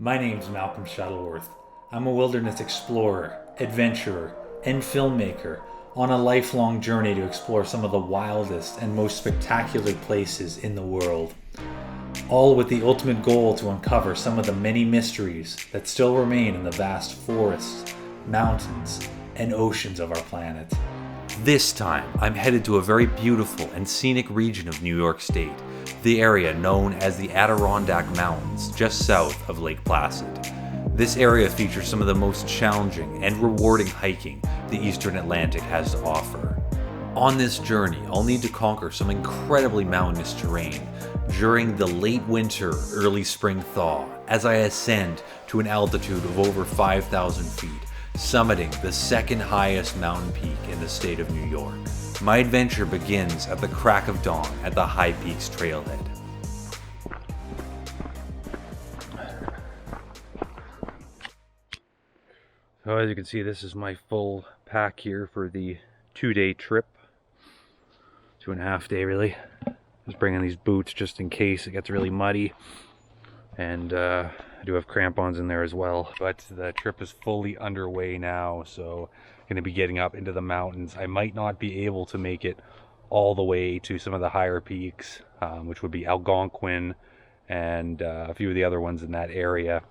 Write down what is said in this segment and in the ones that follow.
My name's Malcolm Shuttleworth. I'm a wilderness explorer, adventurer, and filmmaker on a lifelong journey to explore some of the wildest and most spectacular places in the world. All with the ultimate goal to uncover some of the many mysteries that still remain in the vast forests, mountains, and oceans of our planet. This time, I'm headed to a very beautiful and scenic region of New York State, the area known as the Adirondack Mountains, just south of Lake Placid. This area features some of the most challenging and rewarding hiking the Eastern Atlantic has to offer. On this journey, I'll need to conquer some incredibly mountainous terrain during the late winter, early spring thaw as I ascend to an altitude of over 5,000 feet, summiting the second highest mountain peak in the state of New York. My adventure begins at the crack of dawn at the High Peaks trailhead. So as you can see, this is my full pack here for the 2-day trip. 2.5 day really. Just bringing these boots just in case it gets really muddy. And I do have crampons in there as well. But the trip is fully underway now, so I'm going to be getting up into the mountains. I might not be able to make it all the way to some of the higher peaks, which would be Algonquin and a few of the other ones in that area.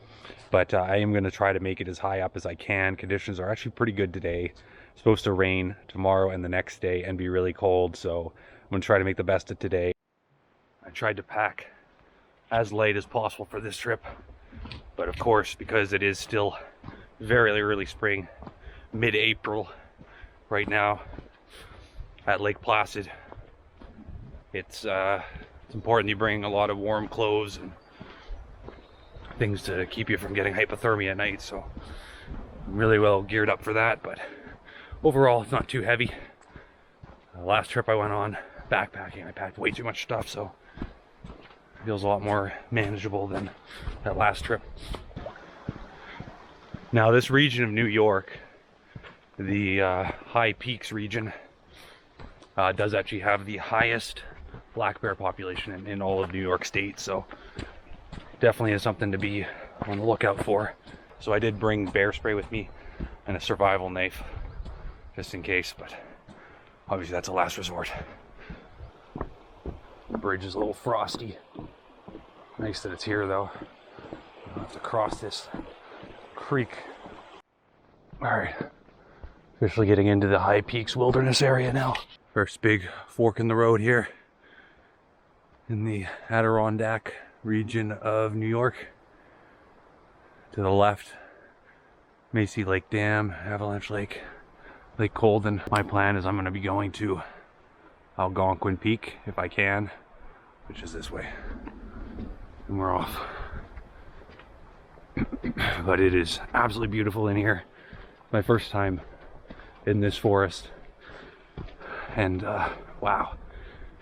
But I am going to try to make it as high up as I can. Conditions are actually pretty good today. It's supposed to rain tomorrow and the next day and be really cold, so I'm going to try to make the best of today. I tried to pack as light as possible for this trip, but of course, because it is still very early spring, mid-April right now at Lake Placid, it's important you bring a lot of warm clothes and things to keep you from getting hypothermia at night. So I'm really well geared up for that, but overall it's not too heavy. Last trip I went on backpacking, I packed way too much stuff, so it feels a lot more manageable than that last trip. Now this region of New York, the High Peaks region, does actually have the highest black bear population in all of New York State, so definitely is something to be on the lookout for. So I did bring bear spray with me and a survival knife just in case, but obviously that's a last resort. The bridge is a little frosty. Nice that it's here though. I don't have to cross this creek. Alright, officially getting into the High Peaks wilderness area now. First big fork in the road here in the Adirondack region of New York. To the left, may see Lake Dam, Avalanche Lake, Lake Colden. My plan is I'm going to be going to Algonquin Peak if I can, which is this way. And we're off. But it is absolutely beautiful in here. My first time in this forest. And wow,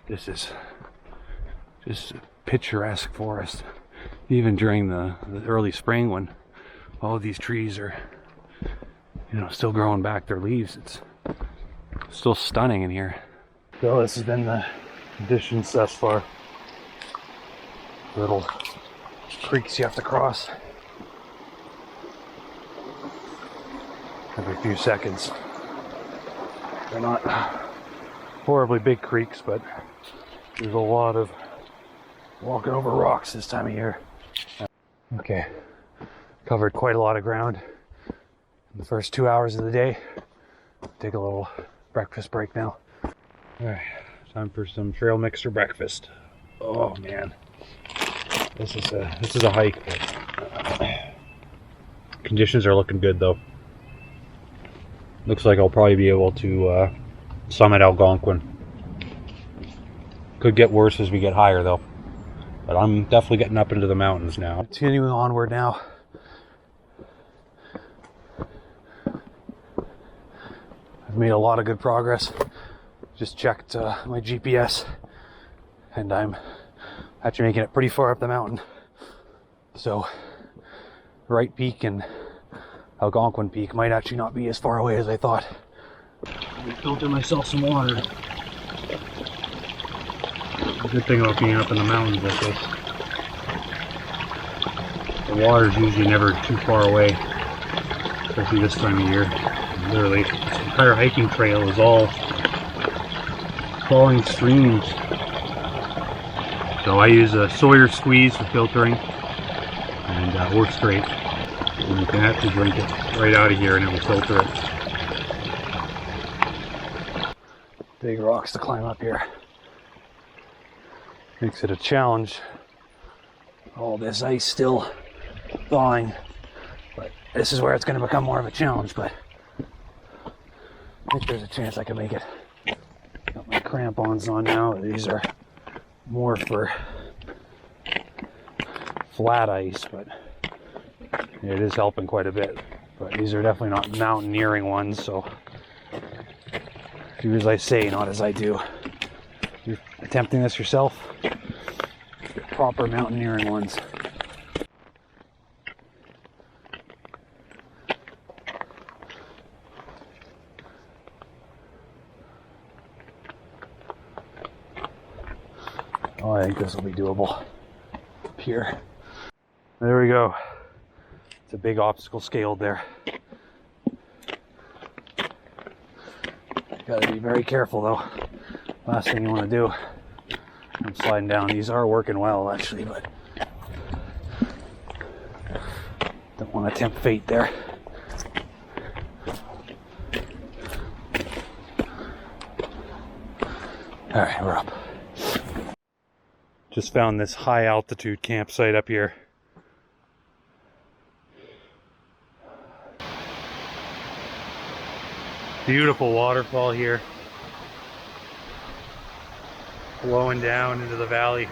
this is just a picturesque forest. Even during the early spring when all of these trees are, you know, still growing back their leaves, it's still stunning in here. So this has been the conditions thus far. Little creeks you have to cross every few seconds. They're not horribly big creeks, but there's a lot of walking over rocks this time of year. Okay, covered quite a lot of ground in the first 2 hours of the day. Take a little breakfast break now. Alright, time for some trail mixer breakfast. Oh man, this is a hike. Conditions are looking good though. Looks like I'll probably be able to summit Algonquin. Could get worse as we get higher though. But I'm definitely getting up into the mountains now. Continuing onward now. I've made a lot of good progress. Just checked my GPS and I'm actually making it pretty far up the mountain. So Wright Peak and Algonquin Peak might actually not be as far away as I thought. I'm filtering myself some water. The good thing about being up in the mountains like this The water's usually never too far away, especially this time of year. Literally, this entire hiking trail is all falling streams. So I use a Sawyer squeeze for filtering, and it works great. And you can actually drink it right out of here and it will filter it. Big rocks to climb up here. Makes it a challenge. All this ice still thawing, but this is where it's going to become more of a challenge, but I think there's a chance I can make it. Got my crampons on now. These are more for flat ice, but it is helping quite a bit. But these are definitely not mountaineering ones, so do as I say, not as I do. If you're attempting this yourself, get proper mountaineering ones. Oh, I think this will be doable up here. There we go. It's a big obstacle scaled there. Gotta be very careful though. Last thing you want to do, I'm sliding down. These are working well actually, but don't want to tempt fate there. All right, we're up. Just found this high altitude campsite up here. Beautiful waterfall here, flowing down into the valley.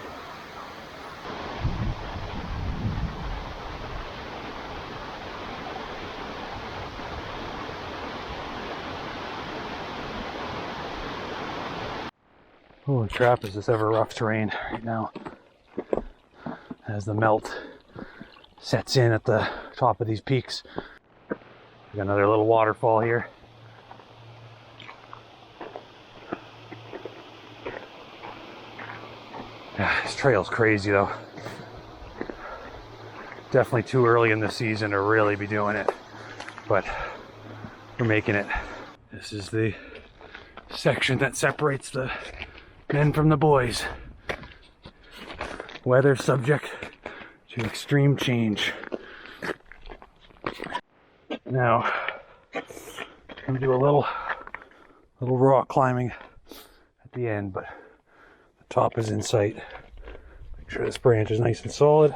Holy crap, is this ever rough terrain right now as the melt sets in at the top of these peaks. Got another little waterfall here. Yeah, this trail's crazy though. Definitely too early in the season to really be doing it, but we're making it. This is the section that separates the men from the boys. Weather subject to extreme change. Now, I'm gonna do a little rock climbing at the end, but the top is in sight. Make sure this branch is nice and solid.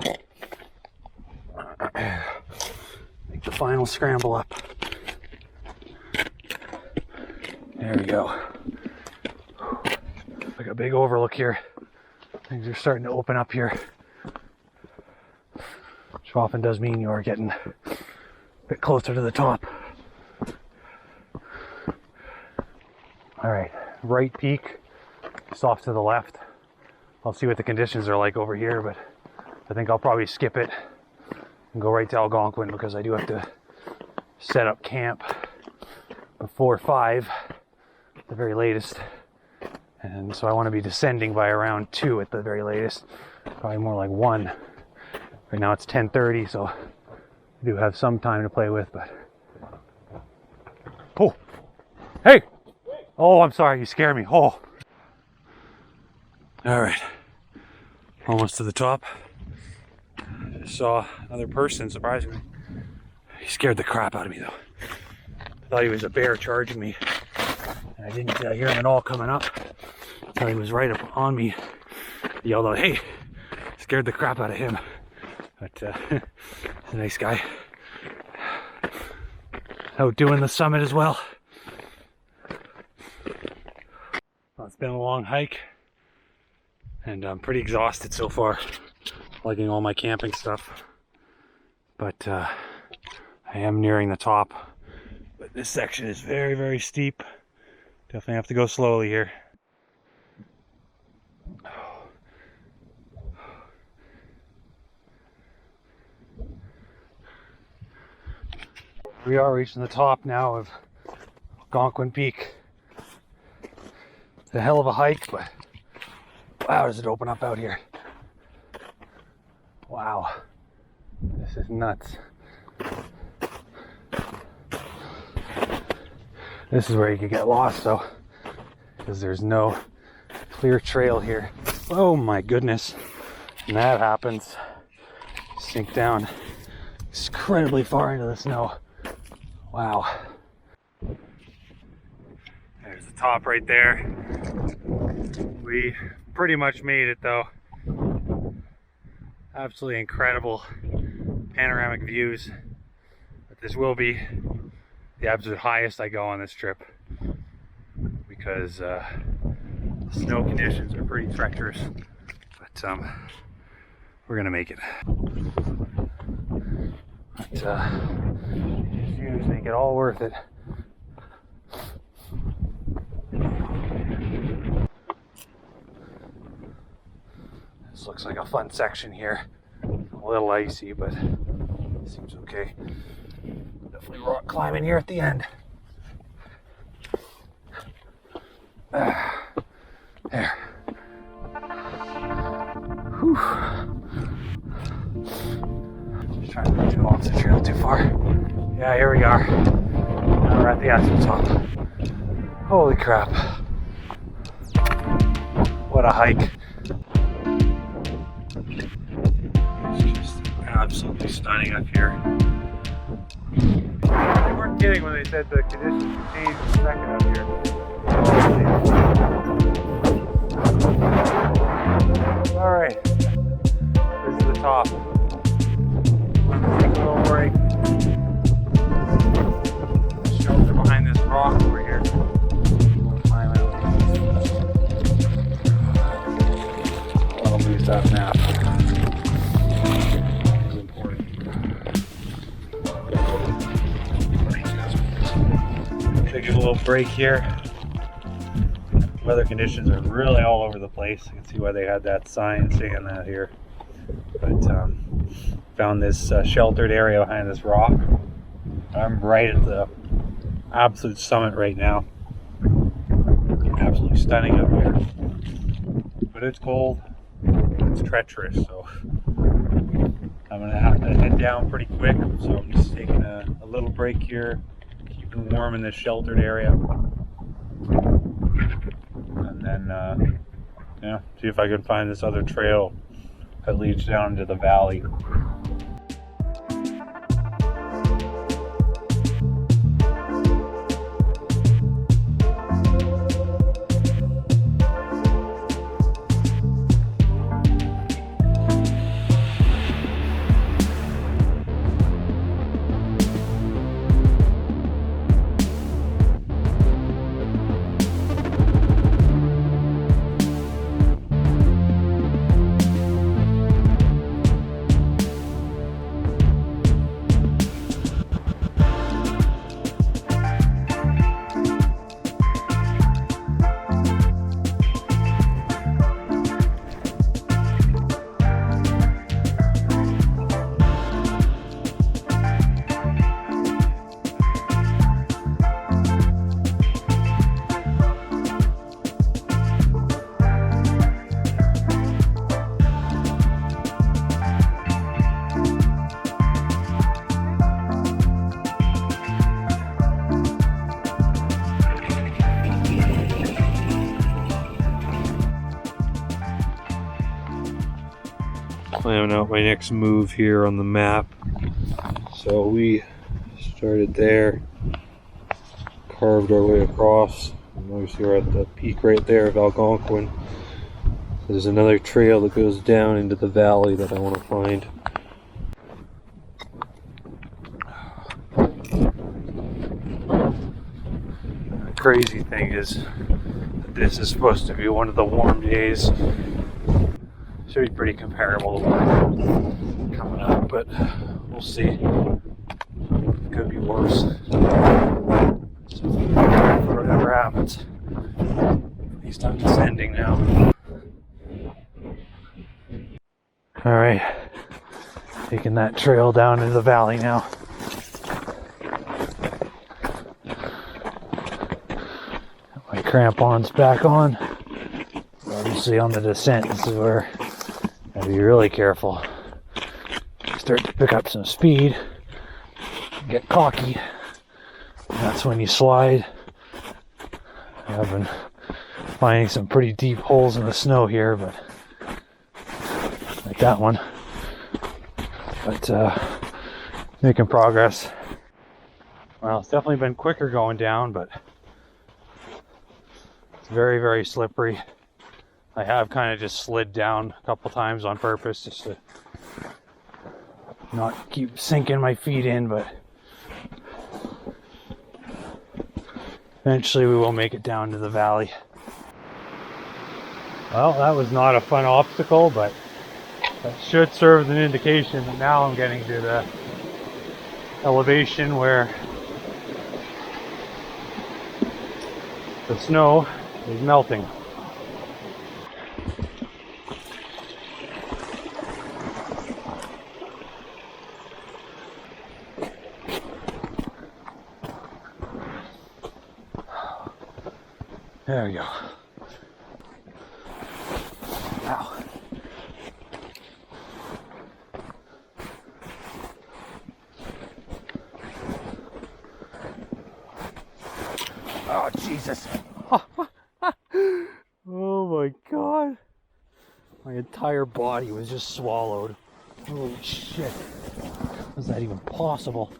Make the final scramble up. There we go. Like a big overlook here. Things are starting to open up here, which often does mean you are getting a bit closer to the top. All right, right peak, just off to the left. I'll see what the conditions are like over here, but I think I'll probably skip it and go right to Algonquin because I do have to set up camp before 5 at the very latest. And so I want to be descending by around 2 at the very latest, probably more like 1. Right now it's 10:30, so I do have some time to play with, but... Oh! Hey! Oh, I'm sorry, you scared me. Oh! Alright. Almost to the top. Just saw another person, surprisingly. He scared the crap out of me, though. I thought he was a bear charging me. And I didn't hear him at all coming up. So he was right up on me. He yelled out, "Hey!" Scared the crap out of him. But he's a nice guy. Out doing the summit as well. Well, it's been a long hike. And I'm pretty exhausted so far. Liking all my camping stuff. But I am nearing the top. But this section is very, very steep. Definitely have to go slowly here. We are reaching the top now of Algonquin Peak. It's a hell of a hike, but wow, does it open up out here. Wow. This just nuts. This is where you could get lost though, because there's no clear trail here. Oh my goodness. And that happens. Sink down incredibly far into the snow. Wow. There's the top right there. We pretty much made it though. Absolutely incredible panoramic views. But this will be the absolute highest I go on this trip, because the snow conditions are pretty treacherous. But we're gonna make it. But these views make it all worth it. This looks like a fun section here. A little icy, but seems okay. Definitely rock climbing here at the end. There. Whew. Just trying not to go off the trail too far. Yeah, here we are. Now we're at the actual top. Holy crap. What a hike. It's just absolutely stunning up here. They weren't kidding when they said the conditions would change in a second up here. Alright, this is the top. Take a little break. Shelter behind this rock over here. Climb out. I'll lose that map. It's important. Take a little break here. Weather conditions are really all over the place. You can see why they had that sign saying that here. But found this sheltered area behind this rock. I'm right at the absolute summit right now. Absolutely stunning up here. But it's cold. It's treacherous, so I'm gonna have to head down pretty quick. So I'm just taking a little break here, keeping warm in this sheltered area. And then, yeah, see if I can find this other trail that leads down into the valley. Planning out my next move here on the map. So we started there, carved our way across, and obviously we're at the peak right there of Algonquin. There's another trail that goes down into the valley that I want to find. The crazy thing is that this is supposed to be one of the warm days. Should be pretty comparable to what's coming up, but we'll see. It could be worse. So, whatever happens. At least I'm descending now. Alright. Taking that trail down into the valley now. Got my crampons back on. Obviously on the descent, this is where gotta be really careful. start to pick up some speed, get cocky, and that's when you slide. I've been finding some pretty deep holes in the snow here, but like that one. But making progress. Well, it's definitely been quicker going down, but it's very, very slippery. I have kind of just slid down a couple times on purpose just to not keep sinking my feet in, but eventually we will make it down to the valley. Well, that was not a fun obstacle, but that should serve as an indication that now I'm getting to the elevation where the snow is melting. There we go. Ow. Oh, Jesus. Oh my God. My entire body was just swallowed. Holy shit. Was that even possible?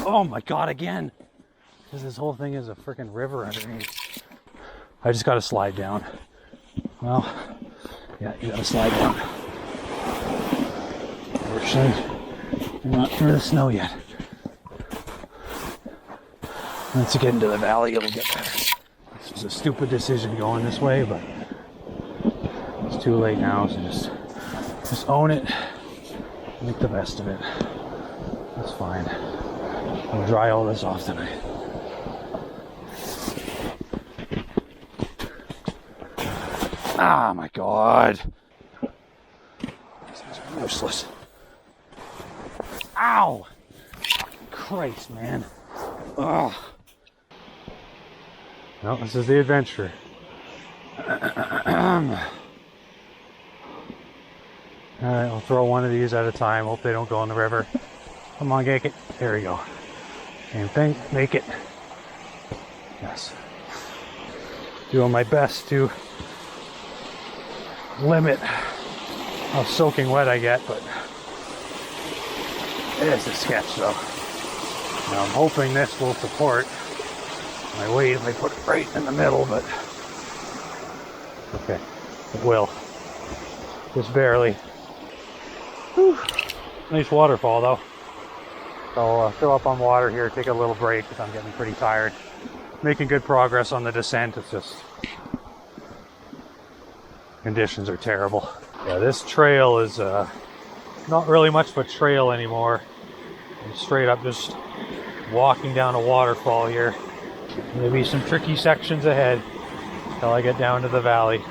Oh my God, again. Because this whole thing is a freaking river underneath. I just gotta slide down. Well, yeah, you gotta slide down. Unfortunately, I'm not through the snow yet. Once you get into the valley, it'll get better. This was a stupid decision going this way, but it's too late now, so just own it. Make the best of it. That's fine. I'll dry all this off tonight. Ah, my God. These things are useless. Ow! Christ, man. Ugh. No, this is the adventure. Alright, I'll throw one of these at a time. Hope they don't go in the river. Come on, get it. There we go. Same thing. Make it. Yes. Doing my best to limit how soaking wet I get, but it is a sketch though. Now I'm hoping this will support my weight if I put it right in the middle, but okay, it will. Just barely. Whew. Nice waterfall though. So I'll fill up on water here, take a little break because I'm getting pretty tired. Making good progress on the descent, it's just conditions are terrible. Yeah, this trail is not really much of a trail anymore. I'm straight up just walking down a waterfall here. There'll be some tricky sections ahead until I get down to the valley.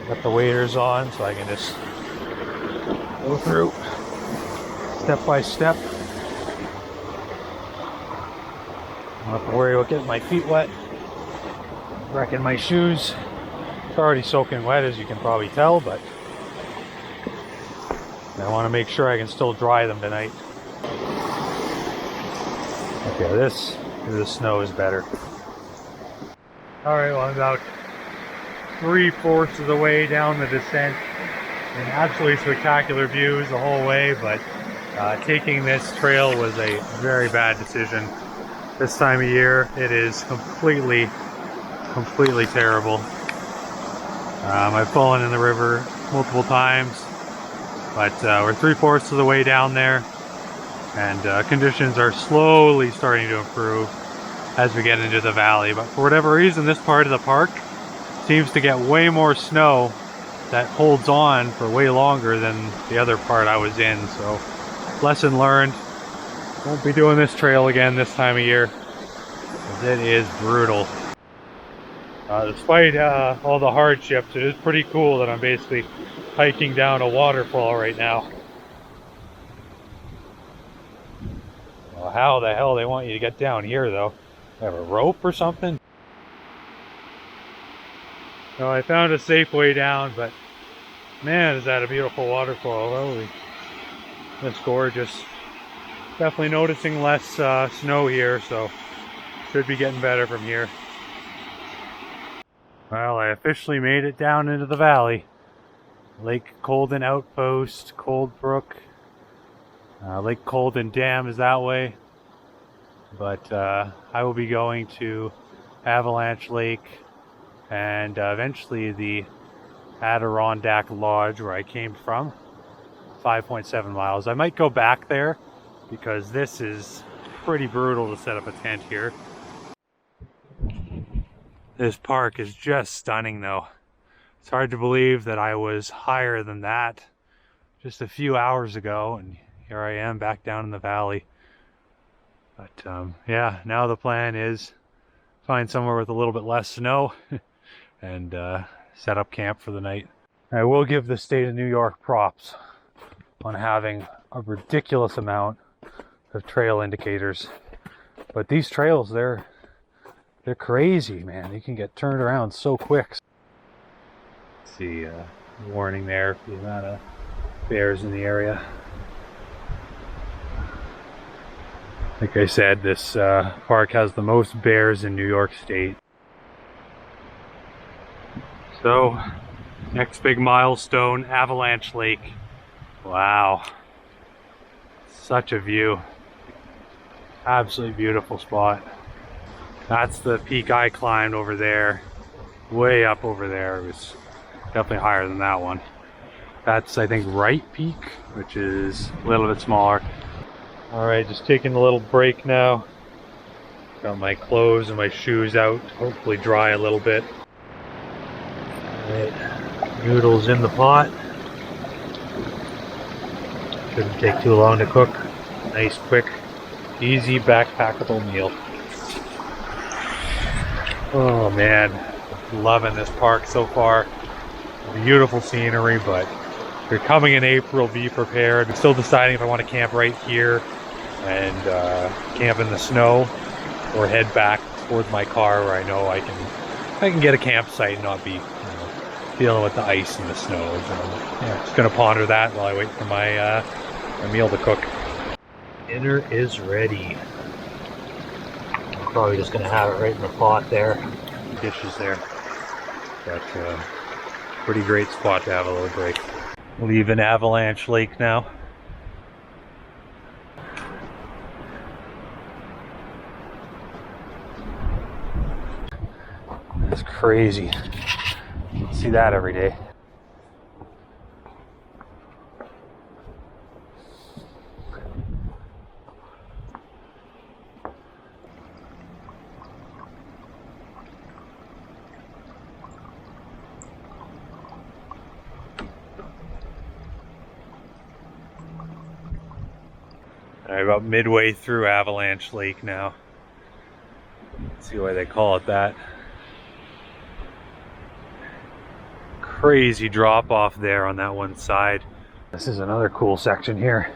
Got the waders on so I can just go through step by step. I don't have to worry about getting my feet wet. Wrecking my shoes. It's already soaking wet, as you can probably tell, but I want to make sure I can still dry them tonight. Okay, the snow is better. Alright, well, I'm about 3/4 of the way down the descent, and absolutely spectacular views the whole way, but taking this trail was a very bad decision. This time of year, it is completely terrible. I've fallen in the river multiple times, but we're 3/4 of the way down there, and conditions are slowly starting to improve as we get into the valley. But for whatever reason, this part of the park seems to get way more snow that holds on for way longer than the other part I was in. So, lesson learned. Won't be doing this trail again this time of year, because it is brutal. Despite all the hardships, it is pretty cool that I'm basically hiking down a waterfall right now. Well, how the hell they want you to get down here, though? They have a rope or something? So I found a safe way down, but man, is that a beautiful waterfall. Holy, that's gorgeous. Definitely noticing less snow here, so should be getting better from here. Well, I officially made it down into the valley. Lake Colden Outpost, Cold Brook. Lake Colden Dam is that way. But I will be going to Avalanche Lake and eventually the Adirondack Lodge where I came from. 5.7 miles. I might go back there because this is pretty brutal to set up a tent here. This park is just stunning though. It's hard to believe that I was higher than that just a few hours ago, and here I am back down in the valley. But yeah, now the plan is find somewhere with a little bit less snow and set up camp for the night. I will give the state of New York props on having a ridiculous amount of trail indicators. But these trails, they're crazy, man. You can get turned around so quick. See warning there for the amount of bears in the area. Like I said, this park has the most bears in New York State. So, next big milestone, Avalanche Lake. Wow. Such a view. Absolutely beautiful spot. That's the peak I climbed over there. Way up over there. It was definitely higher than that one. That's, I think, Wright Peak, which is a little bit smaller. Alright, just taking a little break now. Got my clothes and my shoes out, hopefully dry a little bit. Alright, noodles in the pot. Shouldn't take too long to cook. Nice, quick, easy, backpackable meal. Oh man, loving this park so far. Beautiful scenery, but if you're coming in April, be prepared. I'm still deciding if I want to camp right here and camp in the snow or head back towards my car where I know I can get a campsite and not be dealing with the ice and the snow. So, yeah, just gonna ponder that while I wait for my meal to cook. Dinner is ready. I'm probably just gonna have it right in the pot there. Dishes there. But pretty great spot to have a little break. Leaving Avalanche Lake now. That's crazy. You see that every day. About midway through Avalanche Lake now. Let's see why they call it that. Crazy drop off there on that one side. This is another cool section here.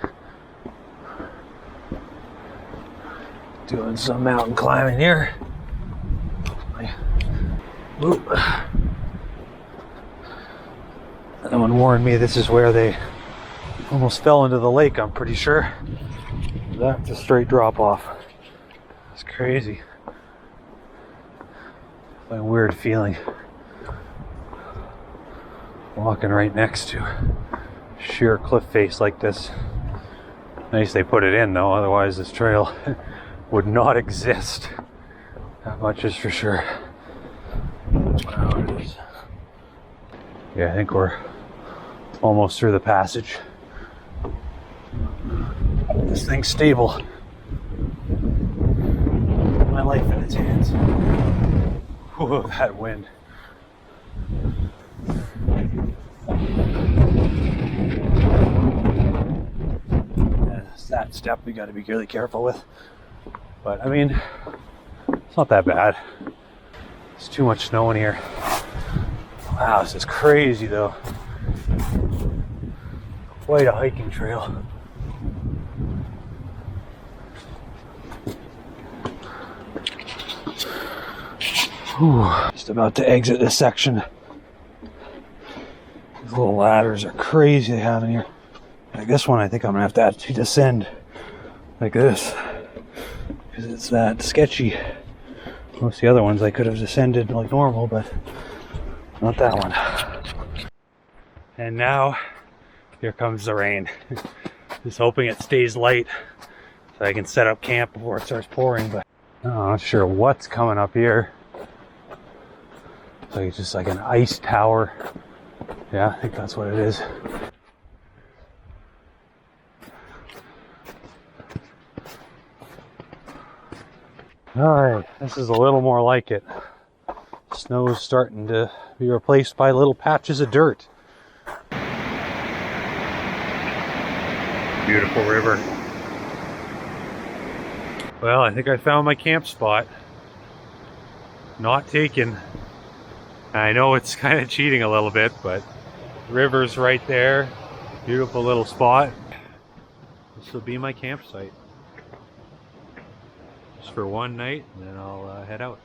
Doing some mountain climbing here. Oop. Someone warned me this is where they almost fell into the lake, I'm pretty sure. That's a straight drop off. It's crazy. A weird feeling. Walking right next to sheer cliff face like this. Nice they put it in though, otherwise this trail would not exist. That much is for sure. Wow, it is. Yeah, I think we're almost through the passage. This thing's stable. My life in its hands. Whoa, that wind. Yeah, that step we got to be really careful with. But I mean, it's not that bad. There's too much snow in here. Wow, this is crazy though. Quite a hiking trail. Whew. Just about to exit this section. These little ladders are crazy they have in here. Like this one, I think I'm gonna have to actually descend like this because it's that sketchy. Most of the other ones I could have descended like normal, but not that one. And now here comes the rain. Just hoping it stays light so I can set up camp before it starts pouring, but I'm not sure what's coming up here. So it's just like an ice tower. Yeah, I think that's what it is. Alright, this is a little more like it. Snow's starting to be replaced by little patches of dirt. Beautiful river. Well, I think I found my camp spot. Not taken. I know it's kind of cheating a little bit, but the river's right there. Beautiful little spot. This will be my campsite. Just for one night, and then I'll head out.